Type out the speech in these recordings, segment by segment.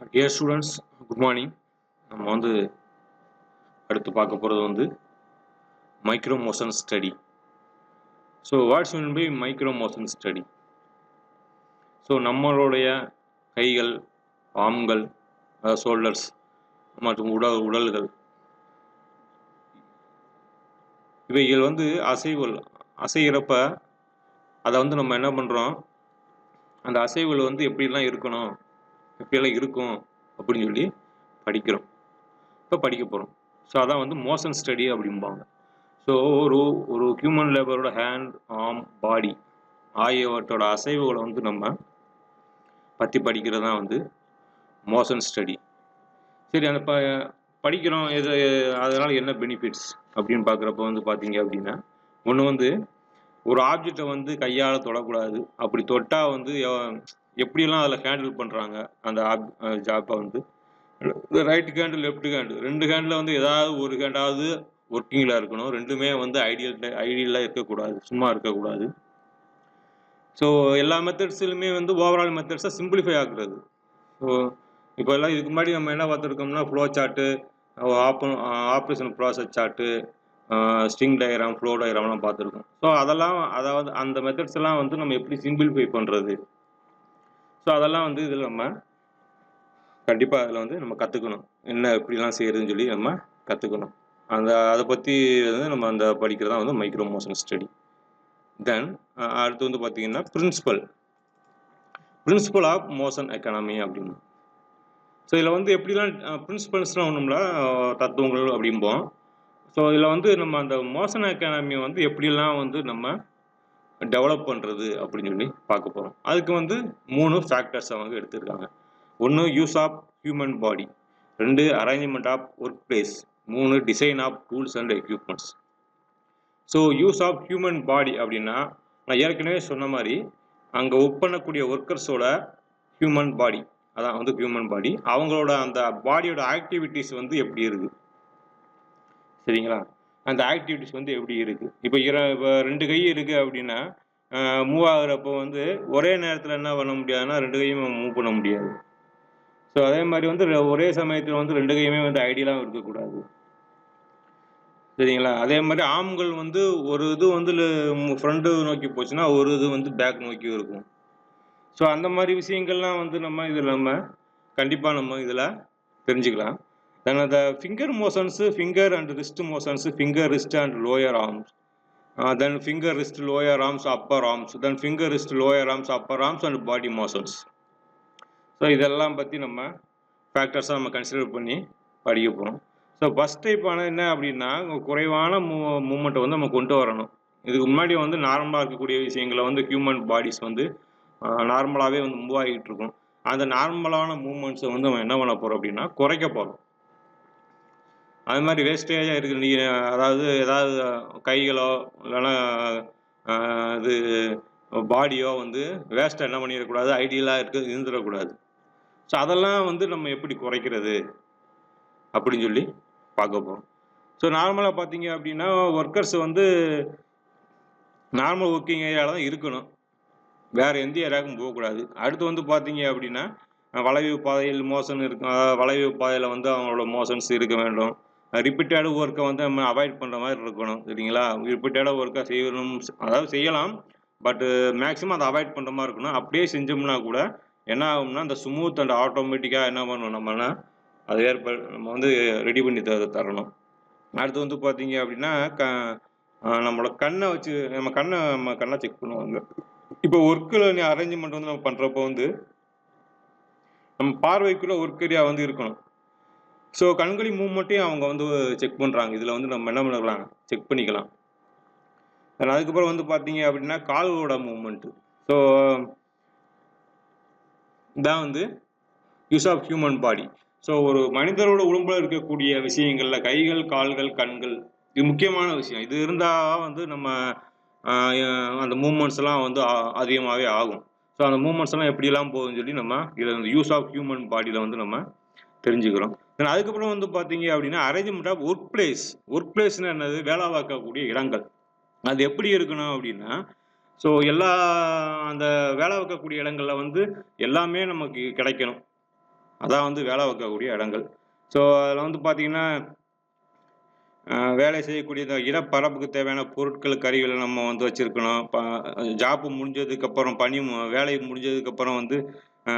Dear students, good morning. நம்ம வந்து அடுத்து பார்க்க போகிறது வந்து micro motion study. So what's mean by micro motion study? So நம்மளுடைய கைகள், ஆர்ம்கள், ஷோல்டர்ஸ் மற்றும் உடல்கள் இவைகள் வந்து அசைகிறப்ப அதை வந்து நம்ம என்ன பண்ணுறோம், அந்த அசைவுகள் வந்து எப்படிலாம் இருக்கணும், எப்படியெல்லாம் இருக்கும் அப்படின்னு சொல்லி படிக்கிறோம். இப்போ படிக்க போகிறோம். ஸோ அதான் வந்து மோஷன் ஸ்டடி அப்படிம்பாங்க. ஸோ ஒரு ஹியூமன் லேபரோட ஹேண்ட், ஆர்ம், பாடி ஆகியவற்றோட அசைவுகளை வந்து நம்ம பற்றி படிக்கிறது தான் வந்து மோஷன் ஸ்டடி. சரி, அந்த படிக்கிறோம் இது, அதனால் என்ன பெனிஃபிட்ஸ் அப்படின்னு பார்க்குறப்ப வந்து பார்த்தீங்க அப்படின்னா, ஒன்று வந்து ஒரு ஆப்ஜெக்டை வந்து கையால் தொடக்கூடாது. அப்படி தொட்டால் வந்து எப்படியெல்லாம் அதில் ஹேண்டில் பண்ணுறாங்க அந்த ஜாப்பை வந்து ரைட் ஹேண்டு, லெஃப்ட் ஹேண்டு, ரெண்டு ஹேண்டில் வந்து ஏதாவது ஒரு ஹேண்டாவது ஒர்க்கிங்கில் இருக்கணும். ரெண்டுமே வந்து ஐடியலாக இருக்கக்கூடாது, சும்மா இருக்கக்கூடாது. ஸோ எல்லா மெத்தட்ஸ்லையுமே வந்து ஓவரால் மெத்தட்ஸை சிம்பிளிஃபை ஆக்குறது. ஸோ இப்போ எல்லாம் இதுக்கு முன்னாடி நம்ம என்ன பார்த்துருக்கோம்னா, flow chart, operation process chart, string diagram, flow டயக்ராம்லாம் பார்த்துருக்கோம். ஸோ அதாவது அந்த மெத்தட்ஸ் எல்லாம் வந்து நம்ம எப்படி சிம்பிளிஃபை பண்ணுறது, ஸோ அதெல்லாம் வந்து இதில் நம்ம கண்டிப்பாக அதில் வந்து நம்ம கற்றுக்கணும். என்ன எப்படிலாம் செய்கிறதுன்னு சொல்லி நம்ம கற்றுக்கணும். அதை பற்றி வந்து நம்ம அந்த படிக்கிறதா வந்து மைக்ரோ மோஷன் ஸ்டடி. தென் அடுத்து வந்து பார்த்தீங்கன்னா பிரின்சிபல் ஆஃப் மோஷன் எக்கானமி அப்படின்னு. ஸோ இதில் வந்து எப்படிலாம் பிரின்சிபல்ஸ்லாம் ஒன்றும்ல தத்துவங்கள் அப்படிம்போம். ஸோ இதில் வந்து நம்ம அந்த மோஷன் எக்கானமியை வந்து எப்படிலாம் வந்து நம்ம டெவலப் பண்ணுறது அப்படின்னு சொல்லி பார்க்க போகிறோம். அதுக்கு வந்து 3 ஃபேக்டர்ஸ் அவங்க எடுத்திருக்காங்க. 1 use of human body, 2 arrangement of work place, 3 design of tools and equipments. So use of human body அப்படின்னா, நான் ஏற்கனவே சொன்ன மாதிரி அங்கே ஒர்க் பண்ணக்கூடிய ஒர்க்கர்ஸோட ஹியூமன் பாடி, அதான் வந்து ஹியூமன் பாடி, அவங்களோட அந்த பாடியோட ஆக்டிவிட்டிஸ் வந்து எப்படி இருக்குது, சரிங்களா? அந்த ஆக்டிவிட்டிஸ் வந்து எப்படி இருக்குது. இப்போ 2 கை இருக்குது அப்படின்னா, மூவ் ஆகுறப்போ வந்து ஒரே நேரத்தில் என்ன பண்ண முடியாதுன்னா 2 கையுமே மூவ் பண்ண முடியாது. ஸோ அதே மாதிரி வந்து ஒரே சமயத்தில் வந்து 2 கையுமே வந்து ஐடியலாக இருக்கக்கூடாது, சரிங்களா? அதே மாதிரி ஆர்ம்கள் வந்து ஒரு இது வந்து ஃப்ரண்ட்டு நோக்கி போச்சுன்னா ஒரு இது வந்து பேக் நோக்கி இருக்கும். ஸோ அந்த மாதிரி விஷயங்கள்லாம் வந்து நம்ம கண்டிப்பாக நம்ம இதில் தெரிஞ்சுக்கலாம். தென் அந்த finger motions, finger and wrist motions, finger wrist and lower arms, then finger wrist lower arms, upper arms, then finger wrist lower arms, upper arms and body motions. So இதெல்லாம் பற்றி நம்ம ஃபேக்டர்ஸாக நம்ம கன்சிடர் பண்ணி படிக்க போகிறோம். So first type என்ன அப்படின்னா, குறைவான மூமெண்ட்டை வந்து நம்ம கொண்டு வரணும். இதுக்கு முன்னாடி வந்து நார்மலாக இருக்கக்கூடிய விஷயங்களை வந்து ஹியூமன் பாடிஸ் வந்து நார்மலாகவே வந்து மூவ் ஆகிட்டு இருக்கும். அந்த நார்மலான மூமெண்ட்ஸை வந்து நம்ம என்ன பண்ண போகிறோம் அப்படின்னா குறைக்க போகிறோம். அது மாதிரி வேஸ்டேஜாக இருக்குது, அதாவது ஏதாவது கைகளோ இல்லைன்னா இது பாடியோ வந்து வேஸ்ட்டாக என்ன பண்ணிடக்கூடாது, ஐடியலாக இருந்துடக்கூடாது. ஸோ அதெல்லாம் வந்து நம்ம எப்படி குறைக்கிறது அப்படின்னு சொல்லி பார்க்க போகிறோம். ஸோ நார்மலாக பார்த்தீங்க அப்படின்னா ஒர்க்கர்ஸ் வந்து நார்மல் ஒர்க்கிங் ஏரியாவில் தான் இருக்கணும், வேறு எந்த ஏரியாவுக்கும் போகக்கூடாது. அடுத்து வந்து பார்த்தீங்க அப்படின்னா வளைவு பாதையில் மோஷன் இருக்கும், வளைவு பாதையில் வந்து அவங்களோட மோஷன்ஸ் இருக்க வேண்டும். ரிப்பீட்டட் ஒர்க்கை வந்து நம்ம அவாய்ட் பண்ணுற மாதிரி இருக்கணும், சரிங்களா? ரிப்பீட்டடாக ஒர்க்காக செய்யணும், அதாவது செய்யலாம், பட்டு மேக்ஸிமம் அதை அவாய்ட் பண்ணுற மாதிரி இருக்கணும். அப்படியே செஞ்சோம்னா கூட என்ன ஆகும்னா அந்த ஸ்மூத் அண்ட் ஆட்டோமேட்டிக்காக என்ன பண்ணணும், நம்மனா அது நம்ம வந்து ரெடி பண்ணி தரணும். அடுத்து வந்து பார்த்தீங்க அப்படின்னா நம்மளோட கண்ணை வச்சு நம்ம கண்ணை செக் பண்ணுவாங்க. இப்போ ஒர்க்கில் அரேஞ்ச்மெண்ட் வந்து நம்ம பண்ணுறப்போ வந்து நம்ம பார்வைக்குள்ளே ஒர்க் ஏரியா வந்து இருக்கணும். ஸோ கண்களி மூவ்மெண்ட்டையும் அவங்க வந்து செக் பண்ணுறாங்க. இதில் வந்து நம்ம என்ன பண்ணலாம், செக் பண்ணிக்கலாம். அதுக்கப்புறம் வந்து பார்த்தீங்க அப்படின்னா கால்களோட மூவ்மெண்ட்டு. ஸோ இதான் வந்து use of human body. So ஒரு மனிதரோட உடம்புல இருக்கக்கூடிய விஷயங்களில் கைகள், கால்கள், கண்கள் இது முக்கியமான விஷயம். இது இருந்தால் வந்து நம்ம அந்த மூமெண்ட்ஸ்லாம் வந்து அதிகமாகவே ஆகும். ஸோ அந்த மூமெண்ட்ஸ்லாம் எப்படிலாம் போகுதுன்னு சொல்லி நம்ம இதில் வந்து யூஸ் ஆஃப் ஹியூமன் பாடியில் வந்து நம்ம தெரிஞ்சுக்கிறோம். அதுக்கப்புறம் வந்து பார்த்தீங்க அப்படின்னா arrangement of work place. Work பிளேஸ்னு என்னது, வேலை பார்க்கக்கூடிய இடங்கள். அது எப்படி இருக்கணும் அப்படின்னா, ஸோ அந்த வேலை பார்க்கக்கூடிய இடங்களில் வந்து எல்லாமே நமக்கு கிடைக்கணும். அதான் வந்து வேலை வைக்கக்கூடிய இடங்கள். ஸோ அதில் வந்து பார்த்தீங்கன்னா வேலை செய்யக்கூடிய இந்த இடப்பரப்புக்கு தேவையான பொருட்கள், கருவிகள நம்ம வந்து வச்சிருக்கணும். ஜாப்பு முடிஞ்சதுக்கப்புறம் வேலை முடிஞ்சதுக்கப்புறம் வந்து அ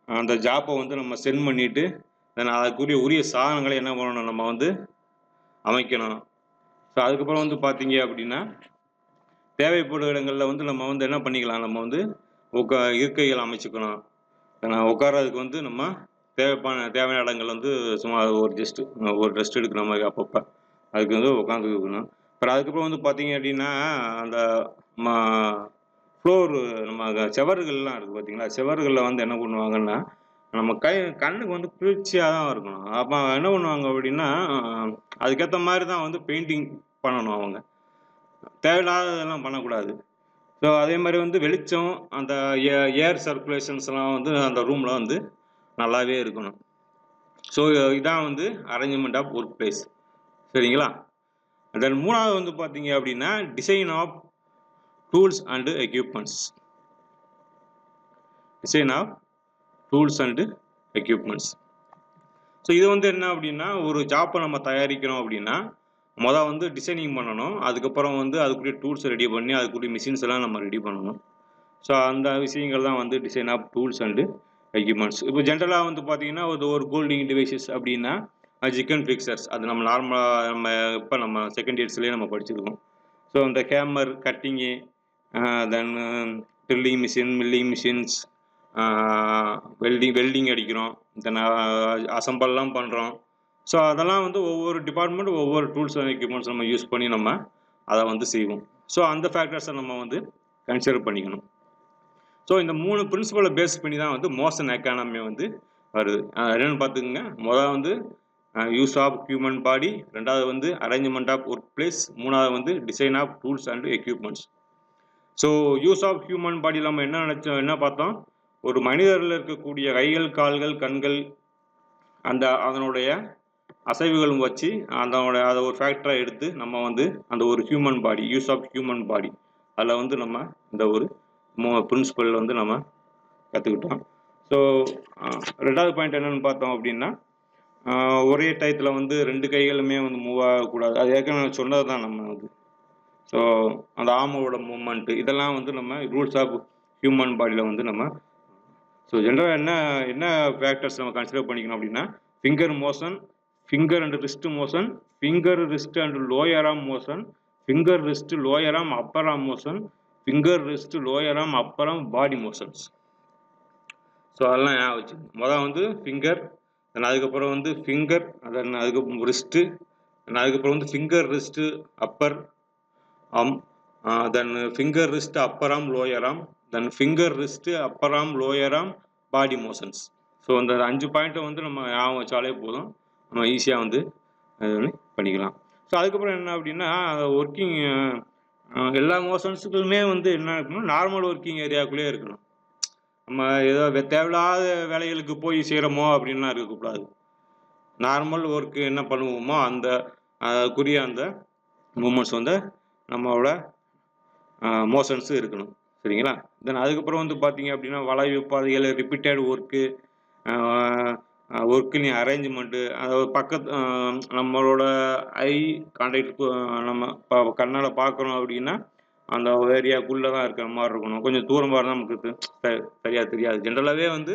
அந்த ஜாப்ப வந்து நம்ம சென்ட் பண்ணிட்டு, அதுக்குரிய உரிய சாதனங்கள என்ன பண்ணணும், நம்ம வந்து அமைக்கணும். ஸோ அதுக்கப்புறம் வந்து பார்த்தீங்க அப்படின்னா, தேவைப்படும் இடங்கள்ல வந்து நம்ம வந்து என்ன பண்ணிக்கலாம், நம்ம வந்து இருக்கைகள் அமைச்சுக்கணும். உட்கார்றதுக்கு வந்து நம்ம தேவையான இடங்கள் வந்து சும்மா ஒரு ரெஸ்ட் எடுக்கிற மாரி அப்பப்ப. அதுக்கு வந்து உட்காந்துக்கணும். அப்புறம் அதுக்கப்புறம் வந்து பார்த்தீங்க அப்படின்னா, அந்த ம ஃப்ளோர் நம்ம செவறுகள்லாம் இருக்கு பார்த்தீங்களா? செவறுகள்ல வந்து என்ன பண்ணுவாங்கன்னா, நம்ம கண்ணுக்கு வந்து குளிர்ச்சியா தான் இருக்கணும். அப்ப என்ன பண்ணுவாங்க அப்படின்னா, அதுக்கேத்த மாரி தான் வந்து பெயிண்டிங் பண்ணணும் அவங்க. தேவையில்லாததெல்லாம் பண்ணக்கூடாது. ஸோ அதே மாரி வந்து வெளிச்சம், அந்த ஏர் சர்க்குலேஷன்ஸ்லாம் வந்து அந்த ரூம்ல வந்து நல்லாவே இருக்கணும். ஸோ இதான் வந்து அரேஞ்ச்மென்ட் ஆஃப் ஒர்க் பிளேஸ். சரிங்களா? தென் 3வது வந்து பார்த்தீங்க அப்படின்னா, design of tools and equipments. Design of tools and equipments. So இது வந்து என்ன அப்படின்னா, ஒரு ஜாப்ப நம்ம தயாரிக்கிறோம் அப்படின்னா, வந்து டிசைனிங் பண்ணணும். அதுக்கப்புறம் வந்து அதுக்குரிய டூல்ஸ் ரெடி பண்ணி, அதுக்குரிய மிஷின்ஸ் எல்லாம் நம்ம ரெடி பண்ணணும். ஸோ அந்த விஷயங்கள் தான் வந்து design of tools and equipments. இப்போ ஜென்ரலா வந்து பார்த்தீங்கன்னா, ஒரு கோல்டிங் டிவைசஸ் அப்படின்னா, சிக்கன் ஃபிக்சர்ஸ். அது நம்ம செகண்ட் இயர்ஸ்லயே நம்ம படிச்சிருக்கோம். ஸோ இந்த hammer, cutting, then drilling machine, milling machines, welding அடிக்கிறோம். தென் அசெம்பிள்லாம் பண்றோம். ஸோ அதெல்லாம் வந்து ஒவ்வொரு டிபார்ட்மெண்ட் ஒவ்வொரு டூல்ஸ் அண்ட் எக்யூப்மென்ட்ஸ் நம்ம யூஸ் பண்ணி நம்ம அத வந்து செய்வோம். ஸோ அந்த ஃபேக்டர்ஸ நம்ம வந்து கன்சிடர் பண்ணிக்கணும். ஸோ இந்த 3 பிரின்சிபல பேஸ் பண்ணி தான் வந்து மோஷன் எக்கானமி வந்து வருது. என்னன்னு பார்த்துக்கங்க. வந்து யூஸ் ஆஃப் ஹியூமன் பாடி, 2வது வந்து அரேஞ்ச்மென்ட் ஆஃப் ஒர்க் பிளேஸ், 3வது வந்து design of tools and equipments. So use of human பாடியில நம்ம என்ன பார்த்தோம்? ஒரு மனிதர்ல இருக்கக்கூடிய கைகள், கால்கள், கண்கள், அதனுடைய அசைவுகளும் வச்சு அத ஒரு ஃபேக்டரா எடுத்து நம்ம வந்து அந்த ஒரு human body, use of human body, அதில் வந்து நம்ம இந்த ஒரு பிரின்சிபல் வந்து நம்ம கற்றுக்கிட்டோம். ஸோ 2வது பாயிண்ட் என்னன்னு பார்த்தோம் அப்படின்னா, ஒரே டயத்தில் வந்து 2 கைகளுமே வந்து மூவ் ஆகக்கூடாது. அது ஏற்கனவே சொன்னது தான் நம்ம வந்து. ஸோ அந்த ஆர்மோட மூவ்மெண்ட் இதெல்லாம் வந்து நம்ம ரூல்ஸ் ஆஃப் ஹியூமன் பாடியில் வந்து நம்ம ஸோ ஜென்ரலாக என்ன ஃபேக்டர்ஸ் நம்ம கன்சிடர் பண்ணிக்கணும் அப்படின்னா, finger motion, finger and wrist motion, finger wrist and lower arm motion, finger wrist lower arm upper arm motion, finger wrist lower arm upper arm body motions. So அதெல்லாம் ஞாபகம் வச்சுக்கணும். வந்து finger, தென் அதுக்கப்புறம் வந்து finger, தென் அதுக்கப்புறம் wrist, அதுக்கப்புறம் வந்து finger wrist upper arm, then finger wrist upper arm lower arm, then finger wrist upper arm lower arm body motions. So அந்த 5 பாயிண்ட்டை வந்து நம்ம ஞாபகம் வச்சாலே போதும், நம்ம ஈஸியாக வந்து பண்ணிக்கலாம். ஸோ அதுக்கப்புறம் என்ன அப்படின்னா, ஒர்க்கிங் எல்லா மோஷன்ஸுக்குமே வந்து என்ன இருக்கணும், நார்மல் ஒர்க்கிங் ஏரியாவுக்குள்ளேயே இருக்கணும். நம்ம ஏதோ தேவையில்லாத வேலைகளுக்கு போய் செய்கிறோமோ அப்படின்லாம் இருக்கக்கூடாது. நார்மல் ஒர்க்கு என்ன பண்ணுவோமோ அந்த அதுக்குரிய அந்த மூமெண்ட்ஸ் வந்து நம்மளோட மோஷன்ஸ் இருக்கணும். சரிங்களா? தென் அதுக்கப்புறம் வந்து பார்த்தீங்க அப்படின்னா, வளைவு பாதைகள், ரிப்பீட்டட் ஒர்க்கு, ஒர்க்கின் அரேஞ்ச்மெண்ட்டு, அதாவது நம்மளோட ஐ கான்டாக்ட் நம்ம கண்ணால் பார்க்குறோம் அப்படின்னா, அந்த ஏரியாக்குள்ளே தான் இருக்கிற மாதிரி இருக்கணும். கொஞ்சம் தூரமாக இருந்தால் நமக்கு சரியாக தெரியாது. ஜென்ரலாகவே வந்து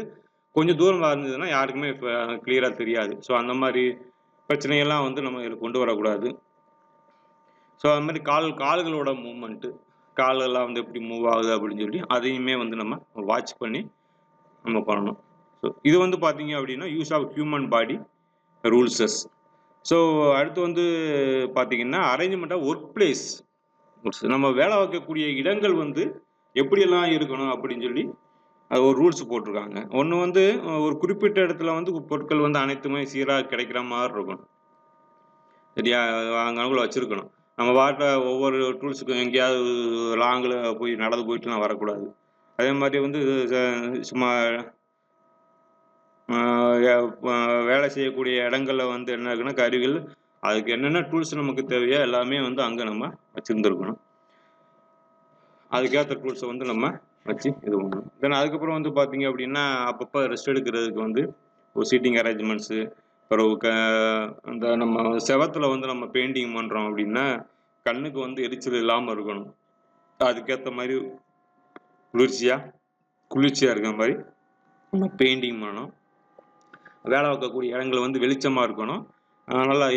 கொஞ்சம் தூரமாக இருந்ததுன்னா யாருக்குமே இப்போ கிளியராக தெரியாது. ஸோ அந்த மாதிரி பிரச்சனையெல்லாம் வந்து நம்ம இதில் கொண்டு வரக்கூடாது. ஸோ அது மாதிரி கால்களோட மூவ்மெண்ட்டு, காலெல்லாம் வந்து எப்படி மூவ் ஆகுது அப்படின்னு சொல்லி அதையுமே வந்து நம்ம வாட்ச் பண்ணி நம்ம பண்ணணும். ஸோ இது வந்து பார்த்தீங்க அப்படின்னா use of human body rules. So அடுத்து வந்து பார்த்தீங்கன்னா அரேஞ்ச்மெண்ட் ஆஃப் ஒர்க் பிளேஸ். நம்ம வேலை வைக்கக்கூடிய இடங்கள் வந்து எப்படியெல்லாம் இருக்கணும் அப்படின்னு சொல்லி அது ஒரு ரூல்ஸ் போட்டிருக்காங்க. ஒன்று வந்து ஒரு குறிப்பிட்ட இடத்துல வந்து பொருட்கள் வந்து அனைத்துமே சீராக கிடைக்கிற மாதிரி இருக்கணும். சரியா? அங்கே வச்சிருக்கணும். நம்ம பாட்டில் ஒவ்வொரு டூல்ஸுக்கும் எங்கேயாவது லாங்கில் போய் நடந்து போயிட்டுலாம் வரக்கூடாது. அதே மாதிரி வந்து சும்மா வேலை செய்யக்கூடிய இடங்களில் வந்து என்ன இருக்குன்னா கருவிகள், அதுக்கு என்னென்ன டூல்ஸ் நமக்கு தேவையோ எல்லாமே வந்து அங்கே நம்ம வச்சுருந்துருக்கணும். அதுக்கேற்ற டூல்ஸை வந்து நம்ம வச்சு இது பண்ணணும். தென் அதுக்கப்புறம் வந்து பார்த்தீங்க அப்படின்னா அப்பப்போ ரெஸ்ட் எடுக்கிறதுக்கு வந்து ஒரு சீட்டிங் அரேஞ்ச்மெண்ட்ஸு, பிறகு இந்த நம்ம செவத்துல வந்து நம்ம பெயிண்டிங் பண்ணுறோம் அப்படின்னா கண்ணுக்கு வந்து எரிச்சல் இல்லாமல் இருக்கணும். அதுக்கேற்ற மாதிரி குளிர்ச்சியாக இருக்கிற மாதிரி நம்ம பெயிண்டிங் பண்ணணும். வேலை பார்க்கக்கூடிய இடங்கள் வந்து வெளிச்சமாக இருக்கணும். நல்லா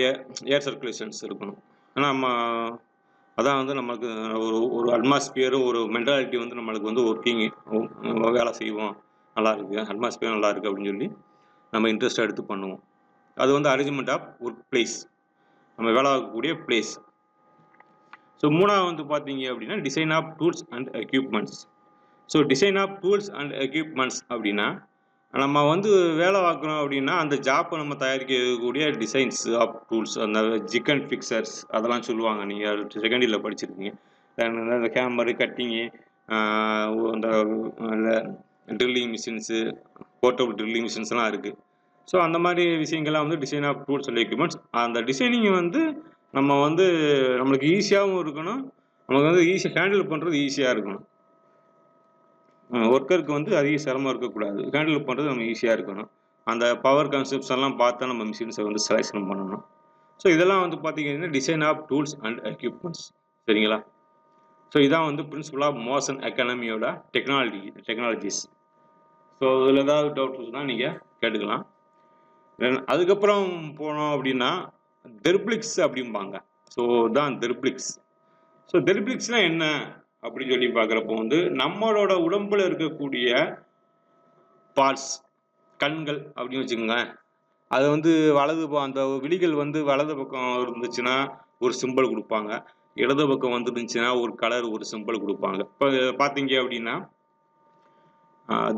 ஏர் சர்க்குலேஷன்ஸ் இருக்கணும். ஆனால் நம்ம அதான் வந்து நமக்கு ஒரு அட்மாஸ்பியர், ஒரு மென்டாலிட்டி வந்து நம்மளுக்கு வந்து ஒர்க்கிங் வேலை செய்வோம், நல்லா இருக்குது, அட்மாஸ்பியர் நல்லா இருக்குது அப்படின்னு சொல்லி நம்ம இன்ட்ரெஸ்ட் எடுத்து பண்ணுவோம். அது வந்து அரேஞ்ச்மெண்ட் ஆஃப் ஒர்க் பிளேஸ், நம்ம வேலை பார்க்கக்கூடிய பிளேஸ். ஸோ மூணாவது வந்து பார்த்தீங்க அப்படின்னா design of tools and equipments. So design of tools and equipments அப்படின்னா நம்ம வந்து வேலை பார்க்குறோம் அப்படின்னா அந்த ஜாப்பை நம்ம தயாரிக்கக்கூடிய டிசைன்ஸ் ஆஃப் டூல்ஸ், அந்த ஜிக் அண்ட் ஃபிக்சர்ஸ் அதெல்லாம் சொல்லுவாங்க. நீங்கள் செகண்ட் இயரில் படிச்சிருக்கீங்க. அந்த கேமரு, கட்டிங்கு, அந்த ட்ரில்லிங் மிஷின்ஸு, போர்ட்டபிள் ட்ரில்லிங் மிஷின்ஸ்லாம் இருக்குது. ஸோ அந்த மாதிரி விஷயங்கள்லாம் வந்து design of tools and equipments. அந்த டிசைனிங் வந்து நம்ம வந்து நம்மளுக்கு ஈஸியாகவும் இருக்கணும், நமக்கு வந்து ஈஸியாக ஹேண்டில் பண்ணுறது ஈஸியாக இருக்கணும். ஒர்க்கருக்கு வந்து அதிக சிரமம் இருக்கக்கூடாது, ஹேண்டில் பண்ணுறது நம்ம ஈஸியாக இருக்கணும். அந்த பவர் கான்செப்ட்ஸ் எல்லாம் பார்த்தா நம்ம மிஷின்ஸை வந்து செலெக்ஷன் பண்ணணும். ஸோ இதெல்லாம் வந்து பார்த்தீங்கன்னா design of tools and equipments. சரிங்களா? ஸோ இதான் வந்து பிரின்சிபல் ஆஃப் மோஷன் எக்கானமியோட டெக்னாலஜிஸ். ஸோ இதில் ஏதாவது டவுட்ஸ்னால் நீங்கள் கேட்டுக்கலாம். அதுக்கப்புறம் போனோம் அப்படின்னா தெர்பிளிக்ஸ் அப்படிம்பாங்க. ஸோ தான் தெர்பிளிக்ஸ். ஸோ தெர்பிளிக்ஸ்னால் என்ன அப்படின்னு சொல்லி பார்க்குறப்போ வந்து நம்மளோட உடம்புல இருக்கக்கூடிய பார்ட்ஸ், கண்கள் அப்படின்னு வச்சுக்கோங்க, அது வந்து அந்த விழிகள் வந்து வலது பக்கம் இருந்துச்சுன்னா ஒரு சிம்பிள் கொடுப்பாங்க, இடது பக்கம் வந்துருந்துச்சுன்னா ஒரு கலர், ஒரு சிம்பிள் கொடுப்பாங்க. இப்போ பார்த்தீங்க அப்படின்னா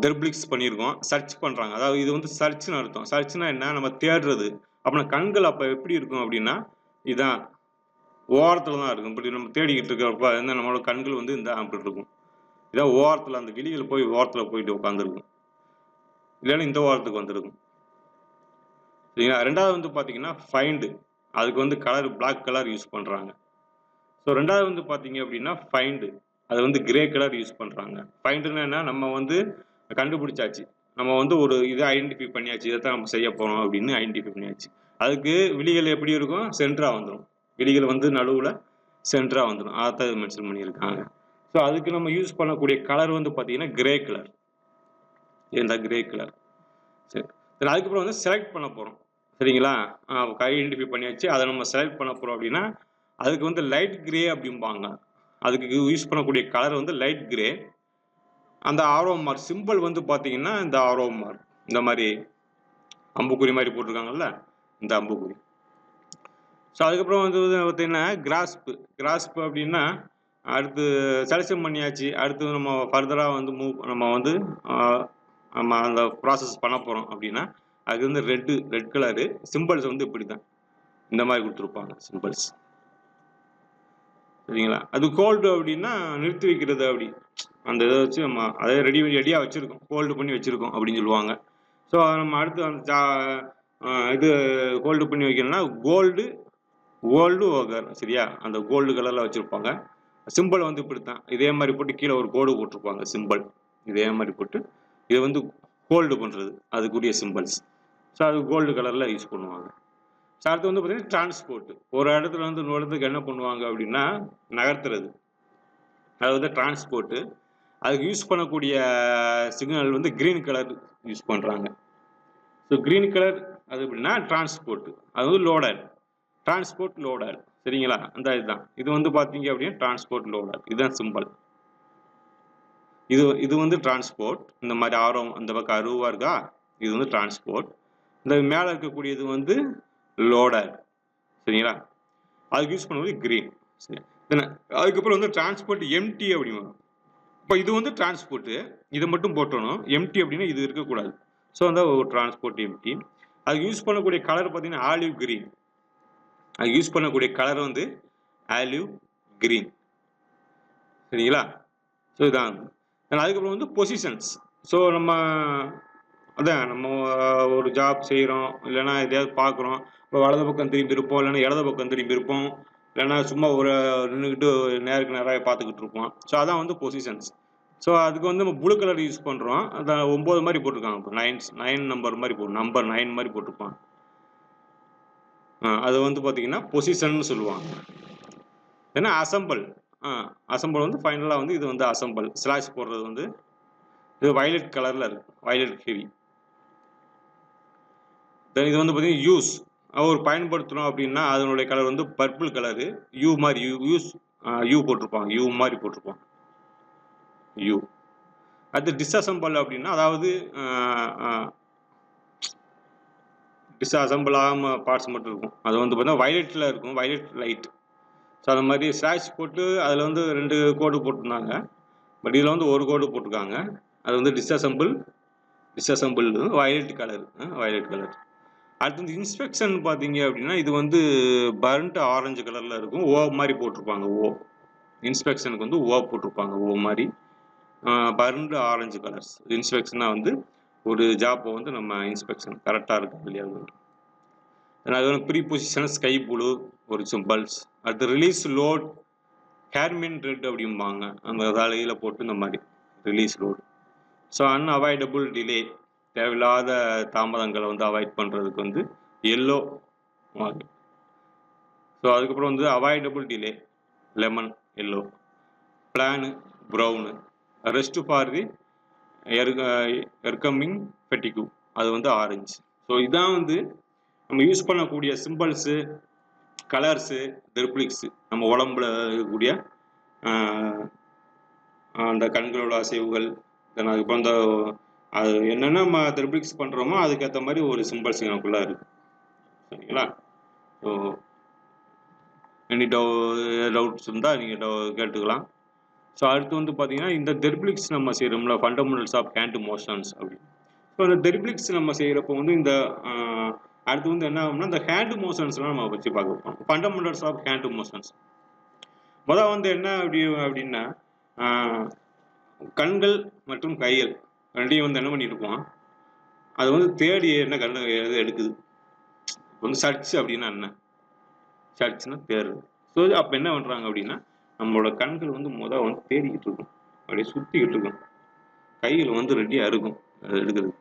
தெர்பிளிக்ஸ் பண்ணியிருக்கோம், சர்ச் பண்ணுறாங்க. அதாவது இது வந்து சர்ச்னு அர்த்தம். சர்ச்னா என்ன? நம்ம தேடுறது. அப்படின்னா கண்கள் அப்போ எப்படி இருக்கும் அப்படின்னா இதான் ஓரத்தில் தான் இருக்கும். இப்படி நம்ம தேடிக்கிட்டு இருக்கிறப்ப என்ன நம்மளோட கண்கள் வந்து இந்த அப்படி இருக்கும். இதான் ஓரத்தில், அந்த விழிகள் போய் ஓரத்தில் போயிட்டு உட்காந்துருக்கும், இல்லைன்னா இந்த ஓரத்துக்கு வந்துருக்கும். சரிங்களா? ரெண்டாவது வந்து பார்த்தீங்கன்னா ஃபைண்டு. அதுக்கு வந்து கலர் பிளாக் கலர் யூஸ் பண்ணுறாங்க. ஸோ ரெண்டாவது வந்து பார்த்தீங்க அப்படின்னா ஃபைண்டு, அது வந்து கிரே கலர் யூஸ் பண்ணுறாங்க. ஃபைண்டுன்னா என்ன? நம்ம வந்து கண்டுபிடிச்சாச்சு, நம்ம வந்து ஒரு இதை ஐடென்டிஃபை பண்ணியாச்சு, இதை தான் நம்ம செய்ய போகிறோம் அப்படின்னு ஐடென்டிஃபை பண்ணியாச்சு. அதுக்கு விழிகள் எப்படி இருக்கும்? சென்டராக வந்துடும். விழிகள் வந்து நடுவில் சென்டராக வந்துடும். அதான் மென்ஷன் பண்ணியிருக்காங்க. ஸோ அதுக்கு நம்ம யூஸ் பண்ணக்கூடிய கலர் வந்து பார்த்தீங்கன்னா கிரே கலர். இந்த கிரே கலர். சரி, அதுக்கப்புறம் வந்து செலக்ட் பண்ண போகிறோம். சரிங்களா? ஐடென்டிஃபை பண்ணியாச்சு, அதை நம்ம செலக்ட் பண்ண போகிறோம் அப்படின்னா அதுக்கு வந்து லைட் கிரே அப்படிம்பாங்க. அதுக்கு யூஸ் பண்ணக்கூடிய கலர் வந்து லைட் கிரே. அந்த ஆரோ மார்க் சிம்பிள் வந்து பார்த்தீங்கன்னா இந்த ஆரோ மார்க், இந்த மாதிரி அம்புக்குறி மாதிரி போட்டிருக்காங்கல்ல, இந்த அம்புக்குறி. ஸோ அதுக்கப்புறம் வந்து பார்த்தீங்கன்னா கிராஸ்ப் அப்படின்னா அடுத்து செலக்ஷன் பண்ணியாச்சு, அடுத்து நம்ம ஃபர்தராக வந்து நம்ம வந்து நம்ம அந்த ப்ராசஸ் பண்ண போகிறோம் அப்படின்னா அது வந்து ரெட் கலரு. சிம்பிள்ஸ் வந்து இப்படி தான் இந்த மாதிரி கொடுத்துருப்பாங்க சிம்பிள்ஸ். சரிங்களா? அது கோல்டு அப்படின்னா நிறுத்தி வைக்கிறது, அப்படி அந்த இதை வச்சு நம்ம அதை ரெடியாக வச்சுருக்கோம், ஹோல்டு பண்ணி வச்சுருக்கோம் அப்படின்னு சொல்லுவாங்க. ஸோ நம்ம அடுத்து அந்த இது ஹோல்டு பண்ணி வைக்கணும்னா கோல்டு ஓகர். சரியா? அந்த கோல்டு கலரில் வச்சுருப்பாங்க. சிம்பிள் வந்து இப்படி தான் இதே மாதிரி போட்டு கீழே ஒரு கோடு போட்டிருப்பாங்க, சிம்பிள் இதே மாதிரி போட்டு இதை வந்து ஹோல்டு பண்ணுறது, அதுக்குரிய சிம்பிள்ஸ். ஸோ அது கோல்டு கலரில் யூஸ் பண்ணுவாங்க. ஸோ அடுத்து வந்து பார்த்தீங்கன்னா டிரான்ஸ்போர்ட். ஒரு இடத்துல வந்து இன்னொரு இடத்துக்கு என்ன பண்ணுவாங்க அப்படின்னா நகர்த்துறது, அது வந்து டிரான்ஸ்போர்ட்டு. அதுக்கு யூஸ் பண்ணக்கூடிய சிக்னல் வந்து கிரீன் கலர் யூஸ் பண்ணுறாங்க. ஸோ கிரீன் கலர் அது அப்படின்னா டிரான்ஸ்போர்ட், அது வந்து லோடர், டிரான்ஸ்போர்ட் லோடர். சரிங்களா? அந்த இதுதான் இது வந்து பார்த்தீங்க அப்படின்னா டிரான்ஸ்போர்ட் லோடர். இதுதான் சிம்பிள். இது வந்து டிரான்ஸ்போர்ட். இந்த மாதிரி ஆரம் அந்த பக்கம் அருவா இருக்கா, இது வந்து டிரான்ஸ்போர்ட். இந்த மேலே இருக்கக்கூடியது வந்து லோடர். சரிங்களா? அதுக்கு யூஸ் பண்ணுவது கிரீன். சரி, அதுக்கப்புறம் வந்து டிரான்ஸ்போர்ட் எம்டி அப்படிமா. இப்போ இது வந்து டிரான்ஸ்போர்ட்டு, இதை மட்டும் போட்டணும். எம்டி அப்படின்னா இது இருக்கக்கூடாது. ஸோ வந்து ஒரு டிரான்ஸ்போர்ட் எம்டி. அதுக்கு யூஸ் பண்ணக்கூடிய கலர் பார்த்தீங்கன்னா ஆலிவ் கிரீன். அதுக்கு யூஸ் பண்ணக்கூடிய கலர் வந்து ஆலிவ் கிரீன். சரிங்களா? ஸோ இதான். அதுக்கப்புறம் வந்து பொசிஷன்ஸ். ஸோ நம்ம அதான் நம்ம ஒரு ஜாப் செய்கிறோம், இல்லைன்னா எதையாவது பார்க்குறோம், இப்போ வலது பக்கம் திரும்பி இருப்போம், இல்லைன்னா இடது பக்கம் திரும்பி இருப்போம், இல்லைன்னா சும்மா ஒரு நின்றுக்கிட்டு நேருக்கு நேராக பார்த்துக்கிட்டு இருப்போம். ஸோ அதான் வந்து பொசிஷன்ஸ். ஸோ அதுக்கு வந்து நம்ம ப்ளூ கலர் யூஸ் பண்ணுறோம். அந்த 9 மாதிரி போட்டிருக்காங்க. இப்போ 9 நம்பர் மாதிரி நம்பர் 9 மாதிரி போட்டிருப்பான். அது வந்து பார்த்தீங்கன்னா பொசிஷன் சொல்லுவாங்க. ஏன்னா அசம்பிள் அசம்பிள் வந்து ஃபைனலாக வந்து இது வந்து அசம்பிள் ஸ்லாஷ் போடுறது வந்து இது வயலட் கலரில் இருக்கு, வயலட் ஹெவி. இது வந்து பார்த்தீங்கன்னா யூஸ் ஒரு பயன்படுத்தணும் அப்படின்னா அதனுடைய கலர் வந்து பர்பிள் கலரு, யூ மாதிரி யூ போட்டிருப்பாங்க, யூ மாதிரி போட்டிருப்பாங்க யூ. அடுத்து டிஸ்அசம்பிள் அப்படின்னா அதாவது டிஸ்அசம்பிள் ஆகாம பார்ட்ஸ் மட்டும் இருக்கும். அது வந்து பார்த்தீங்கன்னா வயலட்டில் இருக்கும், வயலட் லைட். ஸோ அந்த மாதிரி ஸ்லாஷ் போட்டு அதில் வந்து 2 கோடு போட்டிருந்தாங்க. பட் இதில் வந்து ஒரு கோடு போட்டிருக்காங்க. அது வந்து disassemble violet colour, violet colour. அடுத்து வந்து இன்ஸ்பெக்ஷன் பார்த்தீங்க அப்படின்னா இது வந்து பர்ன்ட் ஆரஞ்சு கலரில் இருக்கும், ஓ மாதிரி போட்டிருப்பாங்க. ஓ இன்ஸ்பெக்ஷனுக்கு வந்து ஓ போட்டிருப்பாங்க, ஓ மாதிரி பர்ன்ட் ஆரஞ்சு கலர்ஸ். இன்ஸ்பெக்ஷனாக வந்து ஒரு ஜாப்பை வந்து நம்ம இன்ஸ்பெக்ஷன் கரெக்டாக இருக்கு இல்லையா. அது வந்து ப்ரீ பொசிஷன் ஸ்கை ப்ளூ ஒரு சிம்பிள்ஸ். அடுத்து ரிலீஸ் லோட் ஹேர்மின் ரெட் அப்படிம்பாங்க, அந்த தலையில் போட்டு இந்த மாதிரி release load. So unavoidable delay தேவையில்லாத தாமதங்களை வந்து அவாய்ட் பண்ணுறதுக்கு வந்து எல்லோ மாதிரி. ஸோ அதுக்கப்புறம் வந்து avoidable delay lemon yellow, plan brown, rest for the overcoming fatigue அது வந்து ஆரஞ்சு. ஸோ இதான் வந்து நம்ம யூஸ் பண்ணக்கூடிய சிம்பிள்ஸு, கலர்ஸு, தெர்பிளிக்ஸு நம்ம உடம்புல இருக்கக்கூடிய அந்த கண்களோட அசைவுகள். அதுக்கப்புறம் அந்த அது என்னென்ன நம்ம தெர்பிளிக்ஸ் பண்ணுறோமோ அதுக்கேற்ற மாதிரி ஒரு சிம்பிள்ஸ் எனக்குள்ளே இருக்குது. சரிங்களா. ஸோ எனி டவுட்ஸ் இருந்தால் நீங்கள் கேட்டுக்கலாம். ஸோ அடுத்து வந்து பார்த்தீங்கன்னா இந்த தெர்பிளிக்ஸ் நம்ம செய்கிறோம்ல ஃபண்டமெண்டல்ஸ் ஆஃப் ஹேண்ட் மோஷன்ஸ் அப்படின்னு. ஸோ அந்த தெர்பிளிக்ஸ் நம்ம செய்கிறப்போ வந்து இந்த அடுத்து வந்து என்ன ஆகும்னா இந்த ஹேண்ட் மோஷன்ஸ்லாம் நம்ம வச்சு பார்க்க போகிறோம். ஃபண்டமெண்டல்ஸ் ஆஃப் ஹேண்ட் மோஷன்ஸ் முதல் வந்து என்ன அப்படின்னா கண்கள் மற்றும் கைகள் ரெண்டையும் வந்து என்ன பண்ணியிருப்போம், அது வந்து தேடி என்ன கண் எடுக்குது. வந்து சர்ச் அப்படின்னா என்ன, சர்ச்னா தேடுது. ஸோ அப்போ என்ன பண்ணுறாங்க அப்படின்னா நம்மளோட கண்கள் வந்து வந்து தேடிக்கிட்டு இருக்கும், அப்படியே சுற்றிக்கிட்டு இருக்கும், கையில் வந்து ரெடியாக இருக்கும் எடுக்கிறது.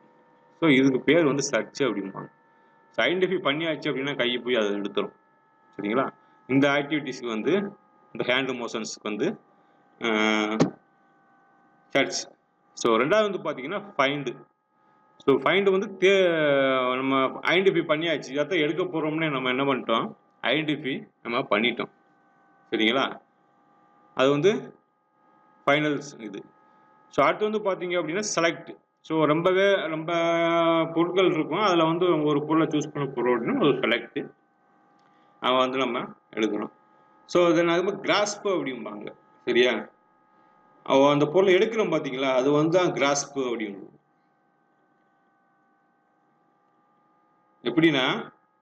ஸோ இதுக்கு பேர் வந்து சர்ச் அப்படிம்பாங்க. ஐடென்டிஃபை பண்ணியாச்சு அப்படின்னா கையை போய் அதை எடுத்துரும். சரிங்களா. இந்த ஆக்டிவிட்டிஸ்க்கு வந்து இந்த ஹேண்ட் மோஷன்ஸ்க்கு வந்து சர்ச். ஸோ ரெண்டாவது வந்து பார்த்தீங்கன்னா ஃபைண்டு. ஸோ ஃபைண்டு வந்து நம்ம ஐடென்டிஃபை பண்ணியாச்சு, இதை எடுக்க போகிறோம்னே நம்ம என்ன பண்ணிட்டோம், ஐடென்டிஃபை நம்ம பண்ணிட்டோம். சரிங்களா. அது வந்து ஃபைனல்ஸ் இது. ஸோ அடுத்து வந்து பார்த்தீங்க அப்படின்னா செலக்ட். ஸோ ரொம்ப பொருட்கள் இருக்கும், அதில் வந்து ஒரு பொருளை சூஸ் பண்ண போகிறோம் அப்படின்னா ஒரு செலக்ட் அவன் வந்து நம்ம எடுக்கணும். ஸோ தென் அது மாதிரி கிராஸ்ப் அப்படிம்பாங்க. சரியா. அந்த பொருளை எடுக்கிறோம் பார்த்தீங்களா, அது வந்து தான் கிராஸ்ப் அப்படின்னு. எப்படின்னா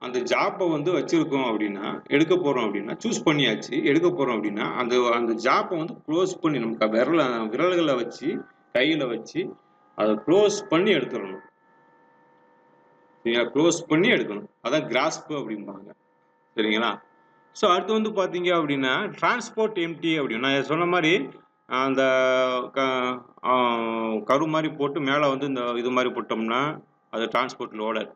அந்த ஜாப்பை வந்து வச்சிருக்கோம் அப்படின்னா எடுக்க போகிறோம் அப்படின்னா சூஸ் பண்ணியாச்சு, எடுக்க போகிறோம் அப்படின்னா அந்த ஜாப்பை வந்து க்ளோஸ் பண்ணி நமக்கு விரல்களை வச்சு கையில் வச்சு அதை க்ளோஸ் பண்ணி எடுத்துடணும். சரிங்களா. க்ளோஸ் பண்ணி எடுக்கணும், அதான் கிராஸ்ப் அப்படிம்பாங்க. சரிங்களா. ஸோ அடுத்து வந்து பார்த்தீங்க அப்படின்னா டிரான்ஸ்போர்ட் எம்டி அப்படின்னு நான் சொன்ன மாதிரி அந்த கரு மாதிரி போட்டு மேலே வந்து இந்த இது மாதிரி போட்டோம்னா அது டிரான்ஸ்போர்ட் லோடர்.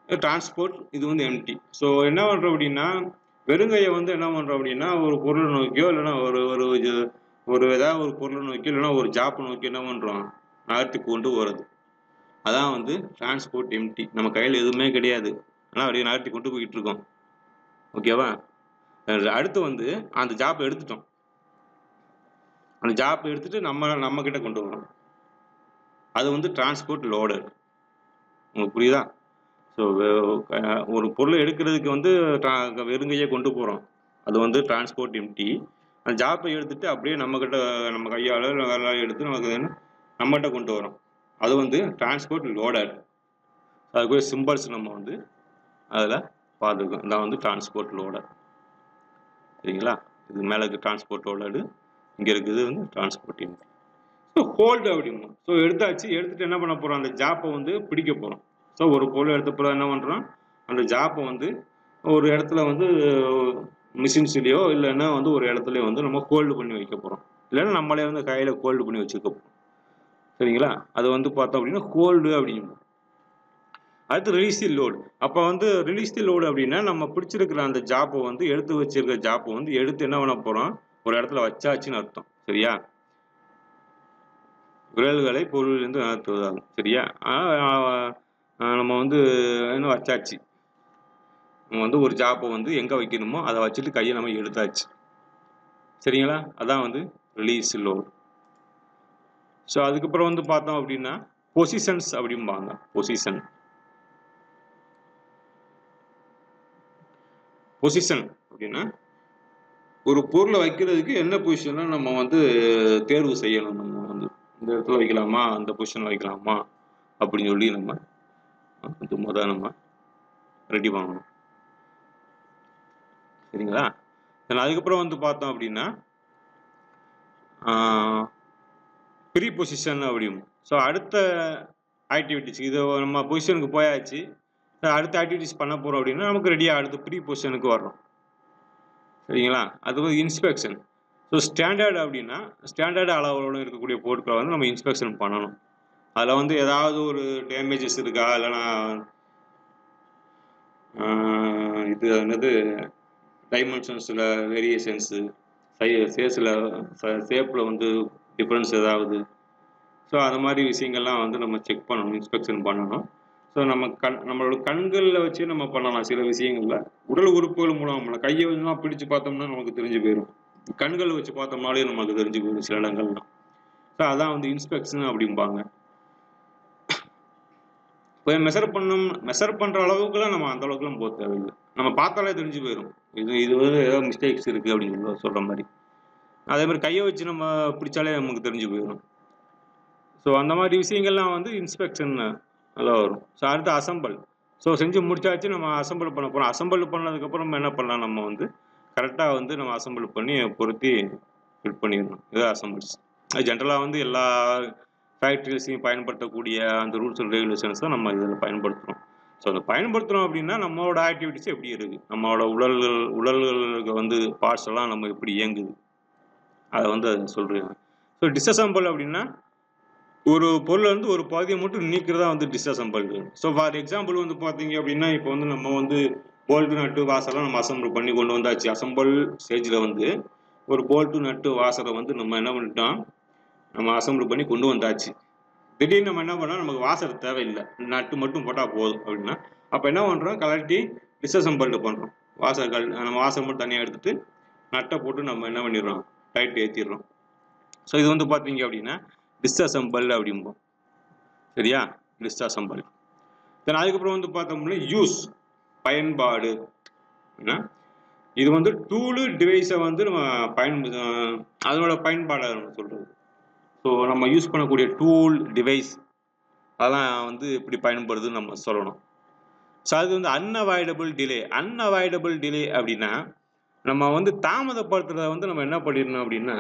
டிரான்ஸ்போர்ட் இது வந்து எம்டி. ஸோ என்ன பண்ணுறோம் அப்படின்னா வெறுங்கையை வந்து என்ன பண்ணுறோம் அப்படின்னா ஒரு பொருளை நோக்கியோ இல்லைன்னா ஒரு ஏதாவது ஒரு பொருளை நோக்கியோ இல்லைன்னா ஒரு ஜாப்பை நோக்கி என்ன பண்ணுறோம் நகர்த்தி கொண்டு போகிறது. அதான் வந்து டிரான்ஸ்போர்ட் எம்டி. நம்ம கையில் எதுவுமே கிடையாது, ஆனால் அப்படியே நகர்த்தி கொண்டு போய்கிட்டு இருக்கோம். ஓகேவா. அடுத்து வந்து அந்த ஜாப்பை எடுத்துட்டோம், அந்த ஜாப்பை எடுத்துட்டு நம்ம கிட்ட கொண்டு வரோம், அது வந்து டிரான்ஸ்போர்ட் லோடர். உங்களுக்கு புரியுதா. ஸோ ஒரு பொருளை எடுக்கிறதுக்கு வந்து வெறுங்கையே கொண்டு போகிறோம், அது வந்து டிரான்ஸ்போர்ட் எம்டி. அந்த ஜாப்பை எடுத்துட்டு அப்படியே நம்ம கையால் எடுத்து நம்மகிட்ட கொண்டு வரோம், அது வந்து டிரான்ஸ்போர்ட் லோடர். அதுக்குரிய சிம்பிள்ஸ் நம்ம வந்து அதில் பார்த்துருக்கோம், இதான் வந்து டிரான்ஸ்போர்ட் லோடர். சரிங்களா. இது மேலே இருக்குது டிரான்ஸ்போர்ட் லோடரு, இங்கே இருக்குது வந்து டிரான்ஸ்போர்ட் எம்டி. ஸோ ஹோல்டு அப்படிமா. ஸோ எடுத்துட்டு என்ன பண்ண போகிறோம், அந்த ஜாப்பை வந்து பிடிக்க போகிறோம். ஸோ ஒரு பொருள் எடுத்த பிறகு என்ன பண்ணுறோம், அந்த ஜாப்பை வந்து ஒரு இடத்துல வந்து மிஷின்ஸ்லேயோ இல்லைன்னா வந்து ஒரு இடத்துலையோ வந்து நம்ம ஹோல்டு பண்ணி வைக்க போகிறோம். இல்லைன்னா நம்மளே வந்து கையில் ஹோல்டு பண்ணி வச்சுருக்கோம். சரிங்களா? அது வந்து பார்த்தோம் அப்படின்னா ஹோல்டு அப்படிங்கும். அடுத்து ரிலீஸ் தி லோடு. அப்போ வந்து ரிலீஸ் தி லோடு அப்படின்னா நம்ம பிடிச்சிருக்கிற அந்த ஜாப்பை வந்து எடுத்து வச்சிருக்கிற ஜாப்பை வந்து எடுத்து என்ன பண்ண போகிறோம், ஒரு இடத்துல வச்சாச்சுன்னு அர்த்தம். சரியா? விரல்களை பொருளிலிருந்து நகர்த்துவதாகும். சரியா? நம்ம வந்து என்ன வச்சாச்சு. நம்ம வந்து ஒரு ஜாப்பை வந்து எங்கே வைக்கணுமோ அதை வச்சுட்டு கையை நம்ம எடுத்தாச்சு. சரிங்களா? அதான் வந்து ரிலீஸ் லோடு. ஸோ அதுக்கப்புறம் வந்து பார்த்தோம் அப்படின்னா பொசிஷன்ஸ் அப்படிம்பாங்க. பொசிஷன் அப்படின்னா ஒரு பொருளை வைக்கிறதுக்கு என்ன பொசிஷனை நம்ம வந்து தேர்வு செய்யணும். நம்ம வந்து இந்த இடத்துல வைக்கலாமா, அந்த பொசிஷனில் வைக்கலாமா அப்படின்னு சொல்லி நம்ம வந்து முதல் நம்ம ரெடி பண்ணணும். சரிங்களா? அதுக்கப்புறம் வந்து பார்த்தோம் அப்படின்னா ப்ரீ பொசிஷன் அப்படியும். ஸோ அடுத்த ஆக்டிவிட்டிஸ் இது நம்ம பொசிஷனுக்கு போயாச்சு, அடுத்த ஆக்டிவிட்டிஸ் பண்ண போகிறோம் அப்படின்னா நமக்கு ரெடியாக அடுத்து ப்ரீ பொசிஷனுக்கு வர்றோம். சரிங்களா? அது வந்து இன்ஸ்பெக்ஷன். ஸோ ஸ்டாண்டர்ட் அப்படின்னா ஸ்டாண்டர்ட் அளவோடு இருக்கக்கூடிய பொருட்களை வந்து நம்ம இன்ஸ்பெக்ஷன் பண்ணணும். அதில் வந்து ஏதாவது ஒரு டேமேஜஸ் இருக்கா, இல்லைனா இது என்னது டைமென்ஷன்ஸில் வேரியேஷன்ஸு, சேஸில் ஷேப்பில் வந்து டிஃப்ரென்ஸ் ஏதாவது. ஸோ அது மாதிரி விஷயங்கள்லாம் வந்து நம்ம செக் பண்ணணும், இன்ஸ்பெக்ஷன் பண்ணணும். ஸோ நம்ம நம்மளோட கண்களில் வச்சு நம்ம பண்ணலாம் சில விஷயங்களில். உடல் உறுப்புகள் மூலம் கையை வச்சுலாம் பிடிச்சு பார்த்தோம்னா நமக்கு தெரிஞ்சு போயிடும். கண்கள் வச்சு பார்த்தோம்னாலே நமக்கு தெரிஞ்சு போயிடும் சில இடங்கள்லாம். ஸோ அதான் வந்து இன்ஸ்பெக்ஷன் அப்படிம்பாங்க. இப்போ மெஷர் பண்ணுற அளவுக்குலாம் நம்ம அந்த அளவுக்குலாம் போக தேவையில்லை. நம்ம பார்த்தாலே தெரிஞ்சு போயிடும். இது வந்து ஏதோ மிஸ்டேக்ஸ் இருக்குது அப்படின்னு சொல்கிற மாதிரி. அதே மாதிரி கையை வச்சு நம்ம பிடிச்சாலே நமக்கு தெரிஞ்சு போயிடும். ஸோ அந்த மாதிரி விஷயங்கள்லாம் வந்து இன்ஸ்பெக்ஷன் நல்லா வரும். ஸோ அடுத்து அசம்பிள். ஸோ செஞ்சு முடிச்சாச்சு, நம்ம அசம்பிள் பண்ண போகிறோம். அசம்பிள் பண்ணதுக்கப்புறம் நம்ம என்ன பண்ணலாம், நம்ம வந்து கரெக்டாக வந்து நம்ம அசம்பிள் பண்ணி பொருத்தி ஃபிட் பண்ணிடணும். இது அசம்பிள்ஸ். அது ஜென்ரலாக வந்து எல்லா ஃபேக்ட்ரிஸையும் பயன்படுத்தக்கூடிய அந்த ரூல்ஸ் அண்ட் ரெகுலேஷன்ஸ் தான் நம்ம இதில் பயன்படுத்துகிறோம். ஸோ அதை பயன்படுத்துகிறோம் அப்படின்னா நம்மளோட ஆக்டிவிட்டிஸ் எப்படி இருக்குது, நம்மளோட உடல்களுக்கு வந்து பார்ட்ஸ் எல்லாம் நம்ம எப்படி இயங்குது அதை வந்து சொல்கிறேன். ஸோ டிஸ்அசம்பிள் அப்படின்னா ஒரு பொருள் வந்து ஒரு பகுதியை மட்டும் நீக்கிறதா வந்து டிஸ்அசம்பிள். ஸோ ஃபார் எக்ஸாம்பிள் வந்து பார்த்தீங்க அப்படின்னா இப்போ வந்து நம்ம வந்து போல்ட்டு நட்டு வாசலாம் நம்ம அசம்பிள் பண்ணி கொண்டு வந்தாச்சு. அசம்பிள் ஸ்டேஜில் வந்து ஒரு போல்ட்டு நட்டு வாசலை வந்து நம்ம என்ன பண்ணிட்டோம், நம்ம அசம்பிள் பண்ணி கொண்டு வந்தாச்சு. திடீர்னு நம்ம என்ன பண்ணோம், நமக்கு வாசல் தேவையில்லை, நட்டு மட்டும் போட்டால் போதும் அப்படின்னா அப்போ என்ன பண்ணுறோம், கலட்டி டிஸ்அசம்பிள்டு பண்ணுறோம். வாசல்கள் நம்ம வாசல் மட்டும் தனியாக எடுத்துகிட்டு நட்டை போட்டு நம்ம என்ன பண்ணிடுறோம், டைட் ஏற்றிடுறோம். ஸோ இது வந்து பார்த்தீங்க அப்படின்னா டிஸ்அசம்பிள் அப்படிம்போம். சரியா? டிஸ்அசம்பிள். தென் அதுக்கப்புறம் வந்து பார்த்தோம்னா யூஸ், பயன்பாடு. இது வந்து டூலு டிவைஸை வந்து நம்ம அதோட பயன்பாடை நம்ம சொல்கிறது. ஸோ நம்ம யூஸ் பண்ணக்கூடிய டூல் டிவைஸ் அதெல்லாம் வந்து எப்படி பயன்படுதுன்னு நம்ம சொல்லணும். ஸோ அது வந்து அன்அவாய்டபிள் டிலே அப்படின்னா நம்ம வந்து தாமதப்படுத்துறத வந்து நம்ம என்ன பண்ணிடணும் அப்படின்னா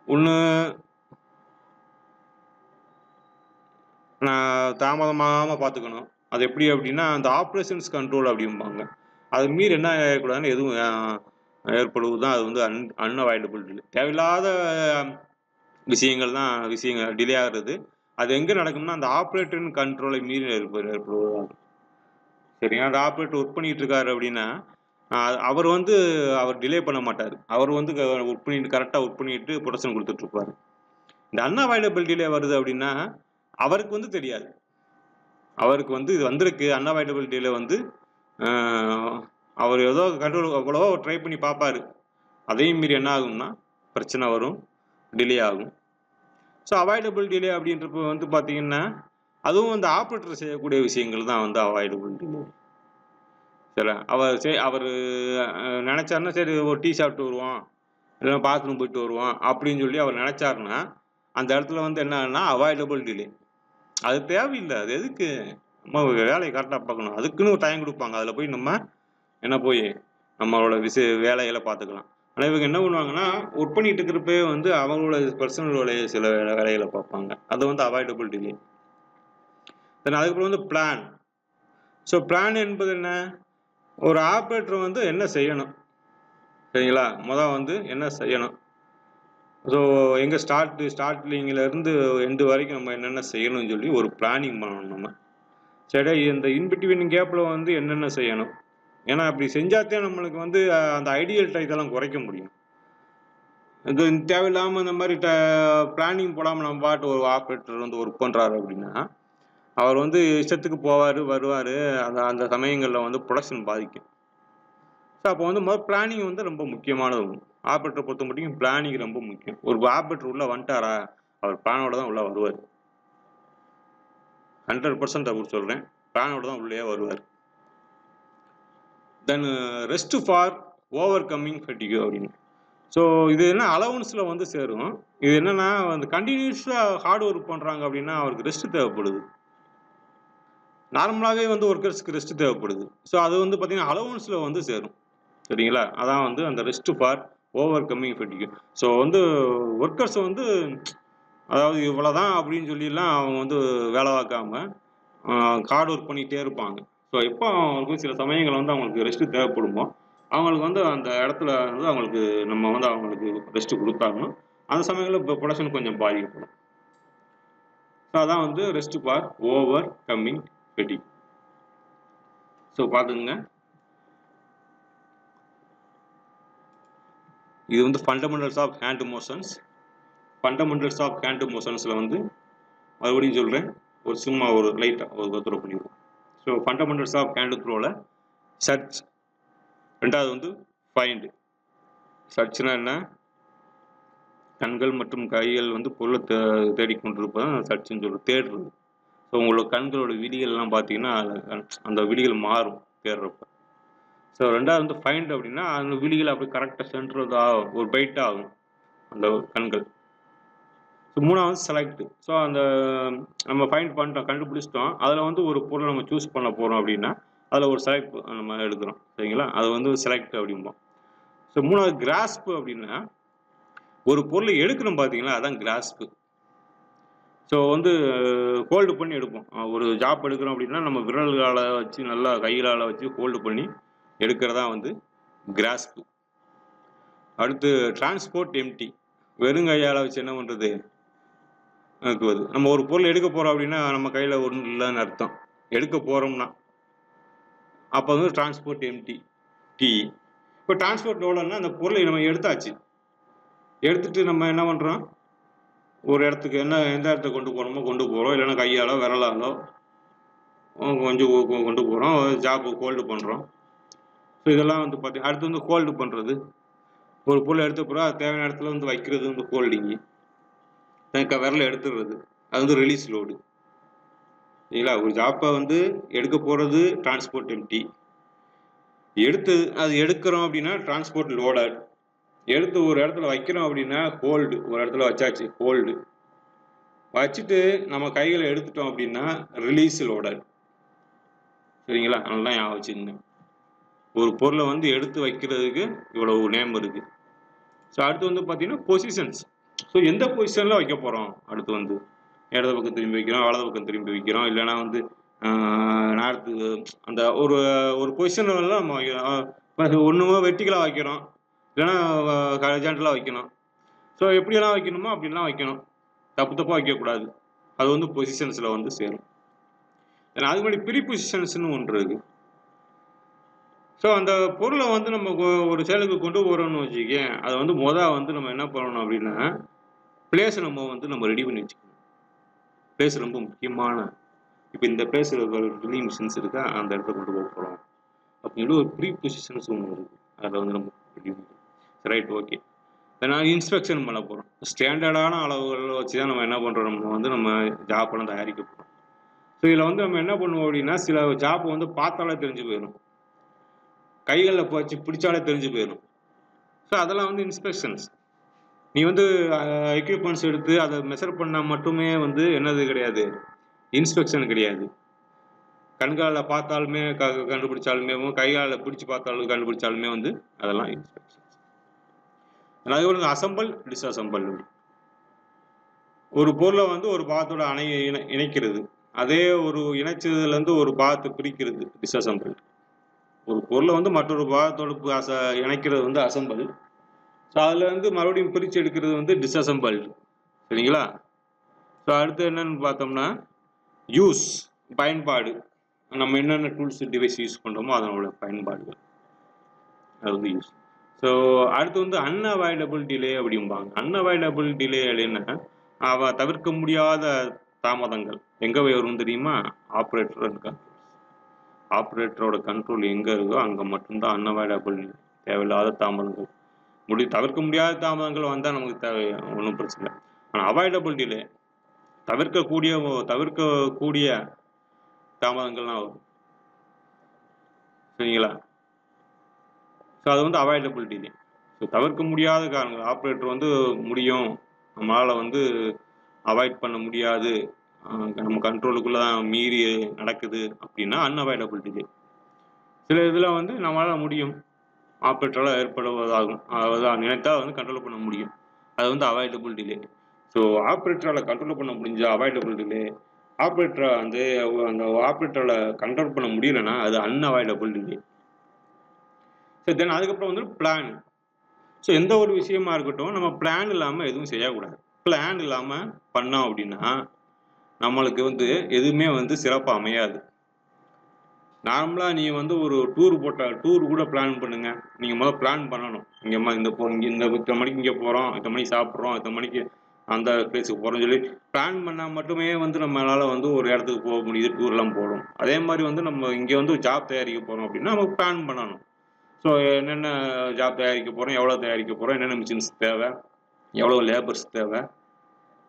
ஒன்று நான் தாமதமாகாமல் பார்த்துக்கணும். அது எப்படி அப்படின்னா அந்த ஆப்ரேஷன்ஸ் கண்ட்ரோல் அப்படிம்பாங்க. அது மீறி என்ன ஏற்படாதுன்னு எதுவும் ஏற்படுவது தான் அது வந்து அன்அவாய்டபிள் டிலே. தேவையில்லாத விஷயங்கள் டிலே ஆகிறது. அது எங்கே நடக்கும்னா அந்த ஆப்ரேட்டரின் கண்ட்ரோலை மீறி ஏற்படுவதாகும். சரிங்க? அந்த ஆப்ரேட்டர் ஒர்க் பண்ணிட்டு இருக்காரு அப்படின்னா அவர் டிலே பண்ண மாட்டார். அவர் வந்து ஒர்க் பண்ணிட்டு கரெக்டாக ஒர்க் பண்ணிட்டு ப்ரொடக்ஷன் கொடுத்துட்டு இருப்பாரு. இந்த அன்அவாய்டபிள் டிலே வருது அப்படின்னா அவருக்கு வந்து தெரியாது. அவருக்கு வந்து இது வந்திருக்கு அன்அவாய்டபிள் டிலே வந்து அவர் ஏதோ கண்ட்ரோல் அவ்வளவோ ட்ரை பண்ணி பார்ப்பாரு. அதையும் மீறி என்ன ஆகும்னா பிரச்சனை வரும், டிலே ஆகும். ஸோ அவாய்டபிள் டிலே அப்படின்றப்ப வந்து பார்த்தீங்கன்னா அதுவும் வந்து ஆப்ரேட்டர் செய்யக்கூடிய விஷயங்கள் தான் வந்து அவாய்டபிள் டிலே. சரி, அவர் நினைச்சாருன்னா சரி ஒரு டீ சாப்பிட்டு வருவோம், இல்லைன்னா பாத்ரூம் போயிட்டு வருவோம் அப்படின்னு சொல்லி அவர் நினைச்சாருன்னா அந்த இடத்துல வந்து என்னன்னா அவாய்டபிள் டிலே. அது தேவையில்லை. அது எதுக்கு, நம்ம வேலையை கரெக்டாக பார்க்கணும். அதுக்குன்னு ஒரு டைம் கொடுப்பாங்க. அதில் போய் நம்ம நம்மளோட வேலைகளை பார்த்துக்கலாம். ஆனால் இவங்க என்ன பண்ணுவாங்கன்னா ஒர்க் பண்ணிட்டு இருக்கிறப்பே வந்து அவங்களோட பர்சனல் சில வேலைகளை பார்ப்பாங்க. அது வந்து அவாய்டபிள் டிலே. தென் அதுக்கப்புறம் வந்து பிளான். ஸோ பிளான் என்பது என்ன, ஒரு ஆப்ரேட்டர் வந்து என்ன செய்யணும், சரிங்களா, முதல் வந்து என்ன செய்யணும், ஸோ எங்கே ஸ்டார்ட்லிங்கிலேருந்து எண்டு வரைக்கும் நம்ம என்னென்ன செய்யணும்னு சொல்லி ஒரு பிளானிங் பண்ணணும் நம்ம. சரி, இந்த இன்பிட்வீன் கேப்பில் வந்து என்னென்ன செய்யணும், ஏன்னா அப்படி செஞ்சாத்தே நம்மளுக்கு வந்து அந்த ஐடியல் டயத்தெல்லாம் குறைக்க முடியும். இது தேவையில்லாமல் இந்த மாதிரி பிளானிங் போடாமல் நம்ம பாட்டு ஒரு ஆப்ரேட்டர் வந்து ஒர்க் பண்ணுறாரு அப்படின்னா, அவர் வந்து இஷ்டத்துக்கு போவார் வருவார், அந்த அந்த சமயங்களில் வந்து ப்ரொடக்ஷன் பாதிக்கும். ஸோ அப்போ வந்து முதல் பிளானிங் வந்து ரொம்ப முக்கியமானது ஒன்று. ஆப்ரேட்டரை பொறுத்த மட்டும் பிளானிங் ரொம்ப முக்கியம். ஒரு ஆப்ரேட்டர் உள்ளே வந்துட்டாரா, அவர் பிளானோட தான் உள்ளே வருவார். 100% அப்படி சொல்கிறேன், பிளானோட தான் உள்ளே வருவார். Then rest for overcoming fatigue அப்படின்னு. ஸோ இது என்ன அலவன்ஸில் வந்து சேரும். இது என்னென்னா அந்த கண்டினியூஸாக ஹார்ட் ஒர்க் பண்ணுறாங்க அப்படின்னா அவருக்கு ரெஸ்ட் தேவைப்படுது. நார்மலாகவே வந்து ஒர்க்கர்ஸ்க்கு ரெஸ்ட் தேவைப்படுது. ஸோ அது வந்து பார்த்தீங்கன்னா அலவன்ஸில் வந்து சேரும். சரிங்களா, அதான் வந்து அந்த rest for overcoming fatigue. So வந்து ஒர்க்கர்ஸ் வந்து அதாவது இவ்வளோதான் அப்படின்னு சொல்லிலாம் அவங்க வந்து வேலை பார்க்காம ஹார்ட் ஒர்க் பண்ணிகிட்டே இருப்பாங்க. ஸோ எப்போ அவங்களுக்கு சில சமயங்கள் வந்து அவங்களுக்கு ரெஸ்ட் தேவைப்படுமோ அவங்களுக்கு வந்து அந்த இடத்துல வந்து அவங்களுக்கு நம்ம வந்து அவங்களுக்கு ரெஸ்ட் கொடுத்தாங்கணும் அந்த சமயங்களில் இப்போ ப்ரொடக்ஷன் கொஞ்சம் பாதிக்கப்படும். ஸோ அதான் வந்து rest for overcoming fatigue. So பார்த்துக்குங்க, இது வந்து fundamentals of hand motions. Fundamentals of hand மோஷன்ஸில் வந்து மறுபடியும் சொல்கிறேன், ஒரு சும்மா ஒரு லைட்டாக ஒரு த்ரோ பண்ணிடுவோம். ஸோ ஃபண்டமெண்டல்ஸ் ஆஃப் ஹேண்ட் த்ரோவில் சர்ச், ரெண்டாவது வந்து ஃபைண்டு. சர்ச்னா என்ன, கண்கள் மற்றும் கைகள் வந்து பொருளை தேடிக்கொண்டிருப்பதான் சர்ச்சுன்னு சொல்லுவோம், தேடுறது. ஸோ உங்களோட கண்களோட விழிகள்லாம் பார்த்தீங்கன்னா அந்த விழிகள் மாறும் தேடுறப்ப. ஸோ ரெண்டாவது வந்து ஃபைண்ட் அப்படின்னா அந்த விழிகள் அப்படி கரெக்டாக சென்ட்ரதாக ஒரு பைட் ஆகும் அந்த கண்கள். ஸோ மூணாவது செலக்ட். ஸோ அந்த நம்ம ஃபைண்ட் பண்ணிட்டோம், கண்டுபிடிச்சிட்டோம், அதில் வந்து ஒரு பொருளை நம்ம சூஸ் பண்ண போகிறோம் அப்படின்னா அதில் ஒரு செலக்ட் நம்ம எடுக்கிறோம். சரிங்களா, அது வந்து செலக்ட் அப்படிம்போம். ஸோ மூணாவது கிராஸ்ப் அப்படின்னா ஒரு பொருளை எடுக்கணும் பார்த்தீங்களா, அதான் கிராஸ்ப்பு. ஸோ வந்து ஹோல்டு பண்ணி எடுப்போம். ஒரு ஜாப் எடுக்கிறோம் அப்படின்னா நம்ம விரல்கால வச்சு நல்லா கைகளால் வச்சு ஹோல்டு பண்ணி எடுக்கிறதா வந்து கிராஸ்ப்பு. அடுத்து டிரான்ஸ்போர்ட் எம்டி, வெறுங்கையால் வச்சு என்ன பண்ணுறது இருக்குவது. நம்ம ஒரு பொருள் எடுக்க போகிறோம் அப்படின்னா நம்ம கையில் ஒன்றும் இல்லைன்னு அர்த்தம். எடுக்க போகிறோம்னா அப்போ வந்து டிரான்ஸ்போர்ட் எம்டி டி. இப்போ டிரான்ஸ்போர்ட் எவ்வளோன்னா அந்த பொருளை நம்ம எடுத்தாச்சு, எடுத்துட்டு நம்ம என்ன பண்ணுறோம், ஒரு இடத்துக்கு எந்த இடத்துக்கு கொண்டு போகிறோமோ கொண்டு போகிறோம், இல்லைன்னா கையாலோ விரலாலோ கொஞ்சம் கொண்டு போகிறோம், ஜாப்பு ஹோல்டு பண்ணுறோம். ஸோ இதெல்லாம் வந்து பார்த்தீங்கன்னா அடுத்து வந்து ஹோல்டு பண்ணுறது. ஒரு பொருளை எடுத்த பிறகு அது தேவையான இடத்துல வந்து வைக்கிறது வந்து ஹோல்டிங்கு. விரலை எடுத்துடுறது அது வந்து ரிலீஸ் லோடு. சரிங்களா, ஒரு ஜாப்பை வந்து எடுக்க போகிறது டிரான்ஸ்போர்ட் எம்டி, எடுத்து அது எடுக்கிறோம் அப்படின்னா டிரான்ஸ்போர்ட் லோடட், எடுத்து ஒரு இடத்துல வைக்கிறோம் அப்படின்னா ஹோல்டு, ஒரு இடத்துல வச்சாச்சு ஹோல்டு, வச்சுட்டு நம்ம கைகளை எடுத்துட்டோம் அப்படின்னா ரிலீஸ் லோடட். சரிங்களா, நல்லா ஞாபகம் வச்சுக்கோங்க. ஒரு பொருளை வந்து எடுத்து வைக்கிறதுக்கு இவ்வளவு நேம் இருக்குது. ஸோ அடுத்து வந்து பார்த்தீங்கன்னா பொசிஷன்ஸ். ஸோ எந்த பொசிஷனில் வைக்க போகிறோம், அடுத்து வந்து இடது பக்கம் திரும்பி வைக்கிறோம், வலது பக்கம் திரும்பி வைக்கிறோம், இல்லைன்னா வந்து நார்த்து அந்த ஒரு ஒரு பொசிஷனில் நம்ம வைக்கிறோம். ஒன்றுமே வெர்டிகலாக வைக்கிறோம், இல்லைன்னா ஹரிசாண்டலாக வைக்கணும். ஸோ எப்படியெல்லாம் வைக்கணுமோ அப்படிலாம் வைக்கணும், தப்பு தப்பாக வைக்கக்கூடாது. அது வந்து பொசிஷன்ஸில் வந்து சேரும். அதுக்கு முன்னாடி ப்ரீ பொசிஷன்ஸ்னு ஒன்று இருக்குது. ஸோ அந்த பொருளை வந்து நம்ம ஒரு செயலுக்கு கொண்டு போகிறோம்னு வச்சுக்கேன், அதை வந்து வந்து நம்ம என்ன பண்ணணும் அப்படின்னா பிளேஸை நம்ம ரெடி பண்ணி வச்சுக்கணும். பிளேஸ் ரொம்ப முக்கியமான, இப்போ இந்த பிளேஸில் ட்ரில்லிங் மிஷின்ஸ் இருக்கா, அந்த இடத்த கொண்டு போக போகிறோம் அப்படின்னு ஒரு ப்ரீ பொசிஷன்ஸ் ஒன்று இருக்குது, அதை வந்து நம்ம ரெடி பண்ணி. Right, okay. நான் இன்ஸ்பெக்ஷன் பண்ண போகிறோம். ஸ்டாண்டர்டான அளவுகள் வச்சு தான் நம்ம என்ன பண்ணுறோம், நம்ம ஜாப்பெல்லாம் தயாரிக்க போகிறோம். ஸோ இதில் வந்து நம்ம என்ன பண்ணுவோம் அப்படின்னா சில ஜாப்பை வந்து பார்த்தாலே தெரிஞ்சு போயிடும், கைகளில் வச்சு பிடிச்சாலே தெரிஞ்சு போயிடும். ஸோ அதெல்லாம் வந்து இன்ஸ்பெக்ஷன்ஸ். நீ வந்து எக்யூப்மெண்ட்ஸ் எடுத்து அதை மெஷர் பண்ணால் மட்டுமே வந்து என்னது கிடையாது, இன்ஸ்பெக்ஷன் கிடையாது. கண்காலில் பார்த்தாலுமே கண்டுபிடிச்சாலுமே, கைகாலில் பிடிச்சி பார்த்தாலும் கண்டுபிடிச்சாலுமே வந்து அதெல்லாம் இன்ஸ்பெக்ஷன்ஸ். அதுக்கு அசம்பிள் டிஸ்அசம்பிள். ஒரு பொருளை வந்து ஒரு பாகத்தோட இணைக்கிறது, அதே ஒரு இணைச்சதுலேருந்து ஒரு பாகத்தை பிரிக்கிறது டிஸ்அசம்பிள். ஒரு பொருளை வந்து மற்றொரு பாகத்தோடு இணைக்கிறது வந்து அசம்பிள். ஸோ அதில் வந்து மறுபடியும் பிரித்து எடுக்கிறது வந்து டிஸ்அசம்பிள்டு. சரிங்களா? ஸோ அடுத்து என்னன்னு பார்த்தோம்னா யூஸ், பயன்பாடு. நம்ம என்னென்ன டூல்ஸ் டிவைஸ் யூஸ் பண்ணுறோமோ அதனோட பயன்பாடுகள், அது வந்து யூஸ். ஸோ அடுத்து வந்து அன்அவாய்டபிள் டிலே அப்படிம்பாங்க. அன்அவாய்டபிள் டிலே அப்படின்னா தவிர்க்க முடியாத தாமதங்கள் எங்கே வரும் தெரியுமா? ஆப்ரேட்டரோட கண்ட்ரோல் எங்கே இருக்கோ அங்கே மட்டும்தான் அன்அவாய்டபிள், தேவையில்லாத தாமதங்கள். தவிர்க்க முடியாத தாமதங்கள் வந்தால் நமக்கு தேவை, ஒன்றும் பிரச்சனை இல்லை. ஆனால் அவாய்டபிள் டிலே தவிர்க்கக்கூடிய தாமதங்கள்லாம் வரும். சரிங்களா? ஸோ அது வந்து அவாய்டபிள் டிலே. ஸோ தவிர்க்க முடியாத காரணங்கள், ஆப்ரேட்டர் வந்து முடியும், நம்மளால் வந்து அவாய்ட் பண்ண முடியாது, நம்ம கண்ட்ரோலுக்குள்ளே தான் மீறி நடக்குது அப்படின்னா அன்அவாய்டபிள் டிலே. சில இதில் வந்து நம்மளால் முடியும், ஆப்ரேட்டரால் ஏற்படுவதாகும், அதாவது நினைத்தால் வந்து கண்ட்ரோல் பண்ண முடியும், அது வந்து அவாய்டபிள் டிலே. ஸோ ஆப்ரேட்டரால் கண்ட்ரோல் பண்ண முடிஞ்ச அவாய்டபிள் டிலே, ஆப்ரேட்டரை வந்து அந்த ஆப்ரேட்டரால் கண்ட்ரோல் பண்ண முடியலைன்னா அது அன்அவாய்டபிள் டிலே. ஸோ தென் அதுக்கப்புறம் வந்து பிளான். ஸோ எந்த ஒரு விஷயமா இருக்கட்டும் நம்ம பிளான் இல்லாமல் எதுவும் செய்யக்கூடாது. பிளான் இல்லாமல் பண்ணோம் அப்படின்னா நம்மளுக்கு வந்து எதுவுமே வந்து சிறப்பாக அமையாது. நார்மலாக நீங்கள் வந்து ஒரு டூர் கூட பிளான் பண்ணுங்க. நீங்கள் முதல்ல பிளான் பண்ணணும். இத்தனை மணிக்கு இங்கே போகிறோம், இத்தனை மணிக்கு சாப்பிட்றோம், இத்தனை மணிக்கு அந்த பிளேஸுக்கு போகிறோம்னு சொல்லி பிளான் பண்ணால் மட்டுமே வந்து நம்மளால் வந்து ஒரு இடத்துக்கு போக முடியுது, டூர்லாம் போகணும். அதே மாதிரி வந்து நம்ம இங்கே வந்து ஜாப் தயாரிக்க போகிறோம் அப்படின்னா நம்ம பிளான் பண்ணணும். ஸோ என்னென்ன ஜாப் தயாரிக்க போகிறோம், எவ்வளோ தயாரிக்க போகிறோம், என்னென்ன மிஷின்ஸ் தேவை, எவ்வளோ லேபர்ஸ் தேவை,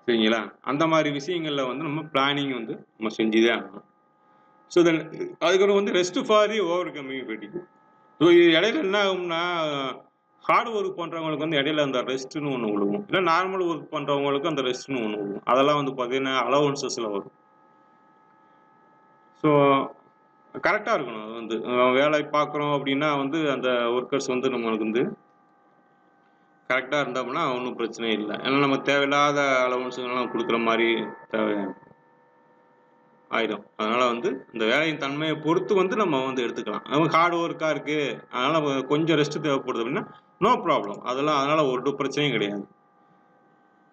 சரிங்களா? அந்த மாதிரி விஷயங்களில் வந்து நம்ம பிளானிங் வந்து நம்ம செஞ்சுதான் ஆகணும். ஸோ தென் அதுக்கப்புறம் வந்து rest for the over coming fatigue. So இது இடையில என்ன ஆகும்னா ஹார்ட் ஒர்க் பண்ணுறவங்களுக்கு வந்து இடையில அந்த ரெஸ்ட்டுன்னு ஒன்று விழுவும், இல்லை நார்மல் ஒர்க் பண்ணுறவங்களுக்கு அந்த ரெஸ்ட்டுன்னு ஒன்று விழுவும். அதெல்லாம் வந்து பார்த்தீங்கன்னா அலவன்சஸில் வரும். ஸோ கரெக்டாக இருக்கணும். அது வந்து வேலை பார்க்குறோம் அப்படின்னா வந்து அந்த ஒர்க்கர்ஸ் வந்து நம்மளுக்கு வந்து கரெக்டாக இருந்தோம்னா ஒன்றும் பிரச்சனை இல்லை. ஏன்னா நம்ம தேவையில்லாத அலவன்ஸுங்கள்லாம் கொடுக்குற மாதிரி தேவை ஆயிடும். அதனால் வந்து இந்த வேலையின் தன்மையை பொறுத்து வந்து நம்ம வந்து எடுத்துக்கலாம். நமக்கு ஹார்ட் ஒர்க்காக இருக்குது, அதனால் கொஞ்சம் ரெஸ்ட்டு தேவைப்படுது அப்படின்னா நோ ப்ராப்ளம். அதனால் ஒரு பிரச்சனையும் கிடையாது.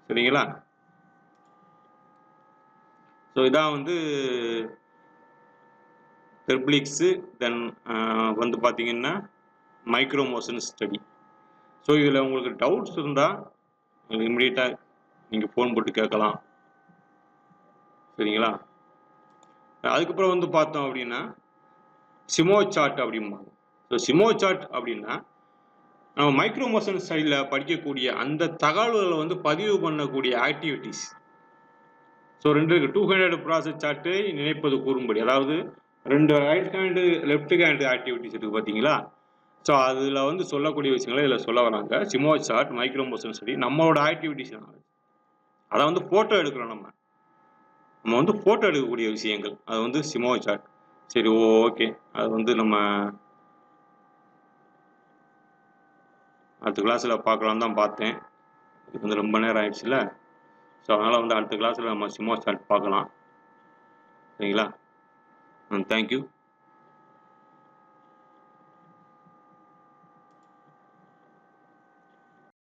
சரிங்களா? ஸோ இதான் வந்து தெர்பிளிக்ஸு. தென் வந்து பார்த்தீங்கன்னா மைக்ரோ மோஷன் ஸ்டடி. ஸோ இதில் உங்களுக்கு டவுட்ஸ் இருந்தால் இமிடியேட்டாக நீங்கள் ஃபோன் போட்டு கேட்கலாம். சரிங்களா? அதுக்கப்புறம் வந்து பார்த்தோம் அப்படின்னா சிமோ சார்ட் அப்படிம்பாங்க. ஸோ சிமோ சார்ட் அப்படின்னா நம்ம மைக்ரோ மோஷன் ஸ்டைலில் படிக்கக்கூடிய அந்த தகவல்களை வந்து பதிவு பண்ணக்கூடிய ஆக்டிவிட்டிஸ். ஸோ 200 ப்ராசஸ் சார்ட்டு நினைப்பது கூறும்படி, அதாவது 2 right hand left hand activities இருக்குது பார்த்தீங்களா? ஸோ அதில் வந்து சொல்லக்கூடிய விஷயங்களை இதில் சொல்ல வராங்க. Simo chart, micro motion study, நம்மளோட ஆக்டிவிட்டிஸ் அதை வந்து ஃபோட்டோ எடுக்கிறோம். நம்ம வந்து ஃபோட்டோ எடுக்கக்கூடிய விஷயங்கள் அது வந்து சிமோ சார்ட். சரி, ஓகே. அது வந்து நம்ம அடுத்த கிளாஸில் பார்க்கலான்னு தான் பார்த்தேன். இது வந்து ரொம்ப நேரம் ஆயிடுச்சுல. ஸோ அதனால் வந்து அடுத்த கிளாஸில் நம்ம சிமோ சார்ட் பார்க்கலாம். சரிங்களா? தேங்க்யூ.